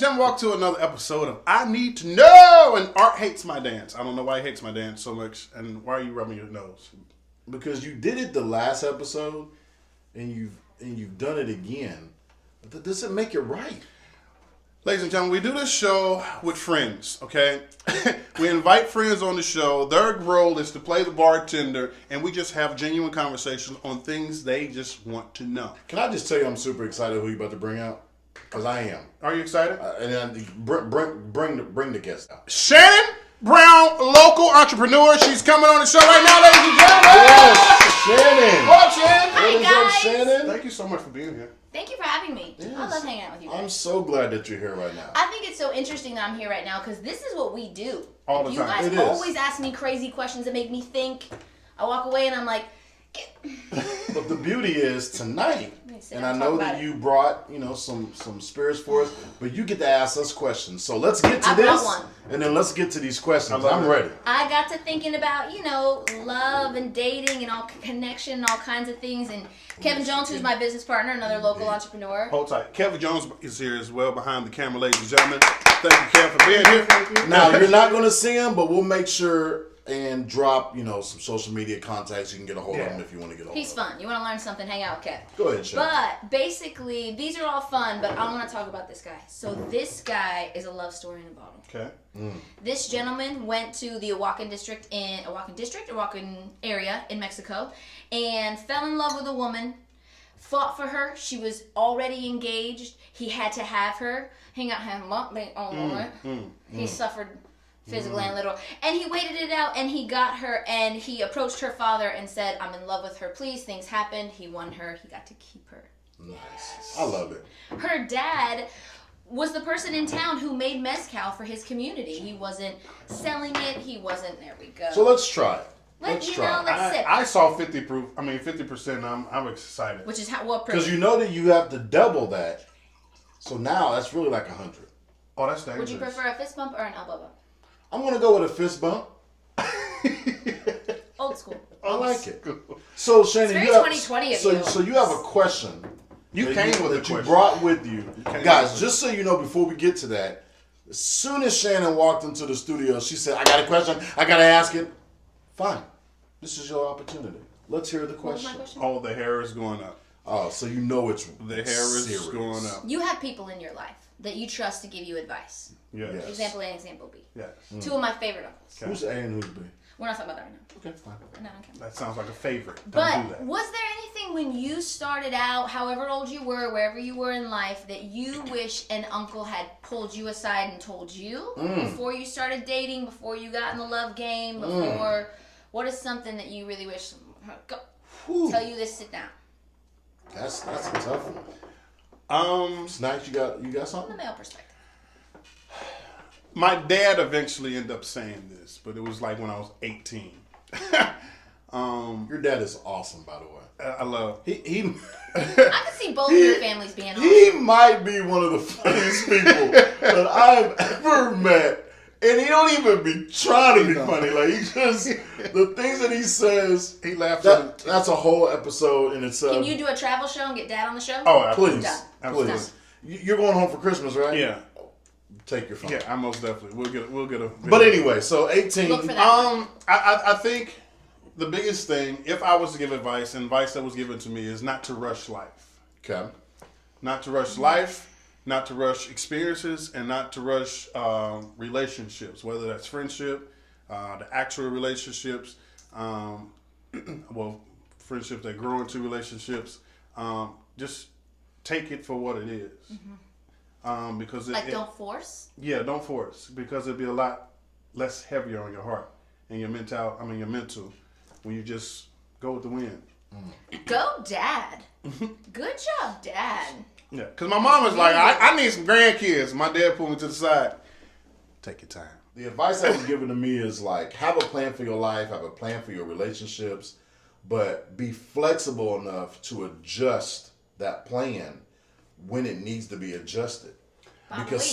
gentlemen, welcome to another episode of I Need to Know. And Art hates my dance. I don't know why he hates my dance so much. And why are you rubbing your nose? Because you did it the last episode, and you've done it again. But that doesn't make it right. Ladies and gentlemen, we do this show with friends, okay? We invite friends on the show. Their role is to play the bartender, and we just have genuine conversations on things they just want to know. Can I just tell you I'm super excited who you're about to bring out? Because I am. Are you excited? And then bring the guest out. Shannon Brown, local entrepreneur. She's coming on the show right now, ladies and gentlemen. Yes, Shannon. What up, Shannon? Hi, What is guys. up, Shannon? Thank you so much for being here. Thank you for having me. Yes. I love hanging out with you guys. I'm so glad that you're here right now. I think it's so interesting that I'm here right now because this is what we do. All the you time. guys It is. always ask me crazy questions that make me think. I walk away and I'm like, But the beauty is tonight, sit and down I and know talk that about you brought, some spirits for us, but you get to ask us questions. So let's get to I brought this, one. and then let's get to these questions. I love I'm it. ready. I got to thinking about, love and dating and all connection and all kinds of things. And Kevin Jones, who's my business partner, another local entrepreneur. Hold tight. Kevin Jones is here as well behind the camera, ladies and gentlemen. Thank you, Kev, for being here. Now, you're not going to see him, but we'll make sure and drop, some social media contacts. You can get a hold of him if you want to get a hold He's of him. fun. You want to learn something, hang out with Kev. Go ahead, Shannon. But basically, these are all fun, but I want to talk about this guy. So this guy is a love story in a bottle. Okay. This gentleman went to the Awaken area in Mexico and fell in love with a woman, fought for her. She was already engaged. He had to have her. He got him He suffered physically and literal. And he waited it out and he got her and he approached her father and said, I'm in love with her, please. Things happened. He won her. He got to keep her. Nice. I love it. Her dad was the person in town who made mezcal for his community. He wasn't selling it. He wasn't. There we go. So let's try it. Let's sip. I saw 50%. I'm excited. Which is what proof? Because you know that you have to double that. So now that's really like 100. Oh, that's dangerous. Would you prefer a fist bump or an elbow bump? I'm going to go with a fist bump. Old school. I like it. So, Shannon, It's very you have, 2020 of so, you. so you have a question. You that came with a that you question. brought with you. came Guys, with just so you know, before we get to that, as soon as Shannon walked into the studio, she said, I got a question. I got to ask it. Fine. This is your opportunity. Let's hear the What was my question. question? Oh, the hair is going up. Oh, so you know it's The hair is serious. going up. You have people in your life that you trust to give you advice. Yes. Yes. Example A and example B. Yes. Two of my favorite uncles. Who's A and who's B? We're not talking about that right now. Okay, fine. Not on camera. That sounds like a favorite. Don't But do that. was there anything when you started out, however old you were, wherever you were in life, that you wish an uncle had pulled you aside and told you before you started dating, before you got in the love game, before? What is something that you really wish? Go, tell you this. Sit down. That's a tough one. Snacks, you got From something? the male perspective. My dad eventually ended up saying this, but it was like when I was 18. Your dad is awesome, by the way. I love. He I can see both of your families being awesome. he might be one of the funniest people that I've ever met. And he don't even be trying to be funny. Like, he just, the things that he says, He laughed at that's a whole episode in itself. Can you do a travel show and get dad on the show? Oh, absolutely. Please, Done. Absolutely. please. You're going home for Christmas, right? Yeah. Take your phone. Yeah, I most definitely. We'll get a. But anyway, so 18. Look for that. I think the biggest thing, if I was to give advice, and advice that was given to me, is not to rush life. Okay. Not to rush life, not to rush experiences, and not to rush relationships, whether that's friendship, the actual relationships, well, friendships that grow into relationships. Just take it for what it is. Because Don't force. Yeah, don't force, because it'd be a lot less heavier on your heart and your mental when you just go with the wind. Go, dad. Good job, dad. Yeah, because my mom was like, I need some grandkids. My dad pulled me to the side. Take your time. The advice that was given to me is like, have a plan for your life, have a plan for your relationships, but be flexible enough to adjust that plan when it needs to be adjusted. Because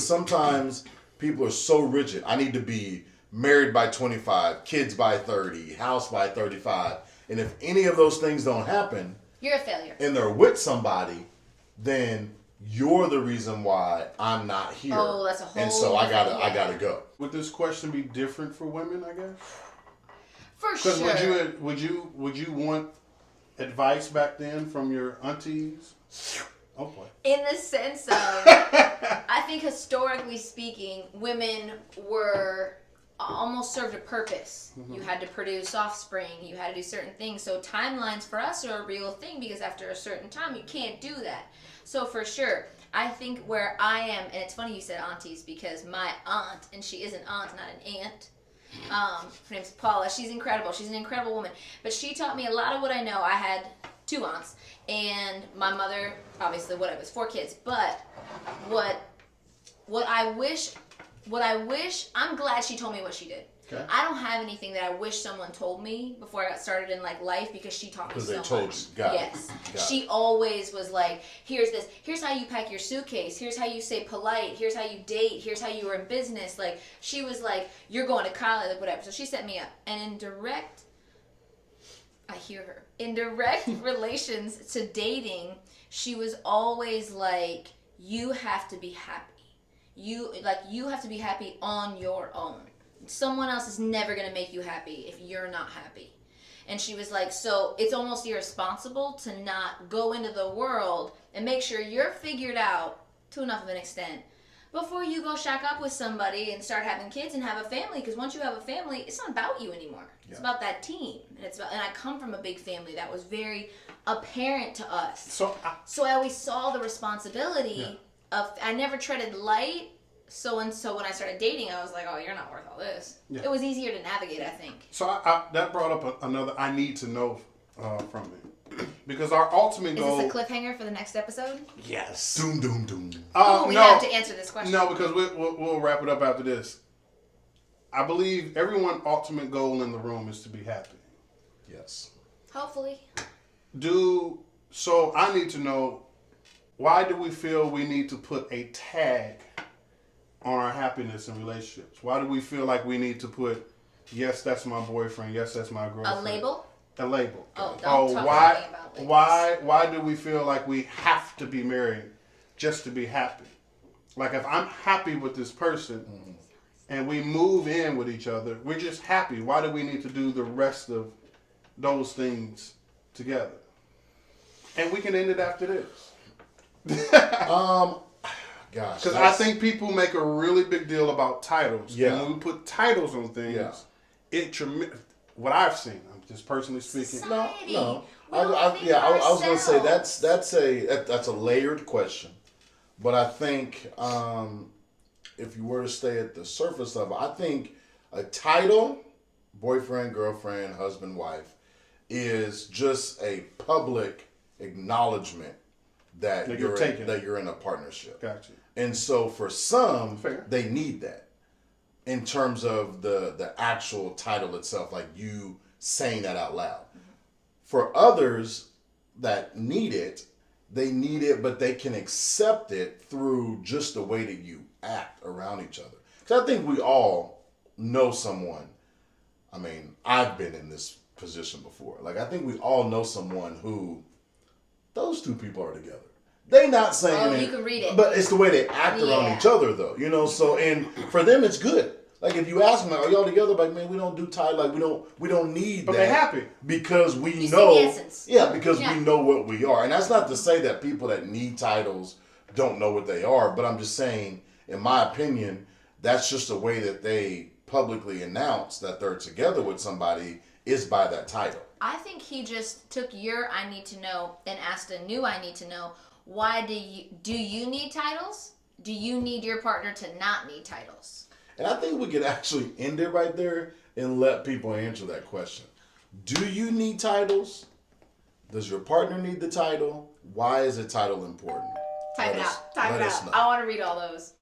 sometimes people are so rigid. I need to be married by 25, kids by 30, house by 35. And if any of those things don't happen, You're a failure. and they're with somebody, then you're the reason why I'm not here. Oh, that's a whole And so I gotta different- I gotta go. Would this question be different for women? I guess. For Because sure. would you want advice back then from your aunties? Oh boy. In the sense of, I think historically speaking, women were almost served a purpose. You had to produce offspring, you had to do certain things. So timelines for us are a real thing because after a certain time you can't do that. So for sure, I think where I am, and it's funny you said aunties because my aunt, and she is an aunt, not an aunt. Her name's Paula. She's incredible. She's an incredible woman. But she taught me a lot of what I know. I had 2 aunts, and my mother, obviously, what I was 4 kids. But what I wish, I'm glad she told me what she did. Okay. I don't have anything that I wish someone told me before I got started in like life because she taught me Because so they told much. you. Got it. Yes. Got it. She always was like, here's this, here's how you pack your suitcase, here's how you say polite, here's how you date, here's how you are in business. Like, she was like, you're going to college, like whatever. So she set me up. And I hear her. In direct relations to dating, she was always like, you have to be happy. You have to be happy on your own. Someone else is never going to make you happy if you're not happy. And she was like, so it's almost irresponsible to not go into the world and make sure you're figured out to enough of an extent before you go shack up with somebody and start having kids and have a family. Because once you have a family, it's not about you anymore. It's Yeah. about that team. And I come from a big family that was very apparent to us. So So I always saw the responsibility of, I never treaded light. So when I started dating, I was like, oh, you're not worth all this. Yeah. It was easier to navigate, I think. that brought up another I need to know from me. Because our ultimate Is goal. this a cliffhanger for the next episode? Yes. Doom doom doom. We no, have to answer this question. no, because we'll wrap it up after this. I believe everyone's ultimate goal in the room is to be happy. Yes. Hopefully. So I need to know, why do we feel we need to put a tag on our happiness in relationships? Why do we feel like we need to put, yes, that's my boyfriend, yes, that's my girlfriend? A label? A label. Oh, don't talk why, to me about labels. why do we feel like we have to be married just to be happy? Like, if I'm happy with this person and we move in with each other, we're just happy. Why do we need to do the rest of those things together? And we can end it after this. Gosh. Because I think people make a really big deal about titles. Yeah. And when we put titles on things, Yeah. what I've seen, I'm just personally speaking. Society. No. We don't I think was going to say ourselves. that's a layered question, but I think if you were to stay at the surface level, I think a title, boyfriend, girlfriend, husband, wife, is just a public acknowledgement that That you're you're in a partnership. Gotcha. And so for some, Fair. they need that in terms of the actual title itself, like you saying that out loud. For others that need it, they need it, but they can accept it through just the way that you act around each other. Because I think we all know someone. I mean, I've been in this position before. Like, I think we all know someone who those two people are together. They not saying Oh, it, you can read it. but it's the way they act around Yeah. each other, though. You know, so and for them, it's good. Like if you ask them, like, are y'all together? Like, man, we don't do title. Like we don't need But that. they're happy. Because we You see know, the essence. yeah, because Yeah. we know what we are, and that's not to say that people that need titles don't know what they are. But I'm just saying, in my opinion, that's just a way that they publicly announce that they're together with somebody is by that title. I think he just took your I need to know and asked a new I need to know. Why do you need titles? Do you need your partner to not need titles? And I think we could actually end it right there and let people answer that question. Do you need titles? Does your partner need the title? Why is a title important? Type Let it us- out. Type let it us out. know. I want to read all those.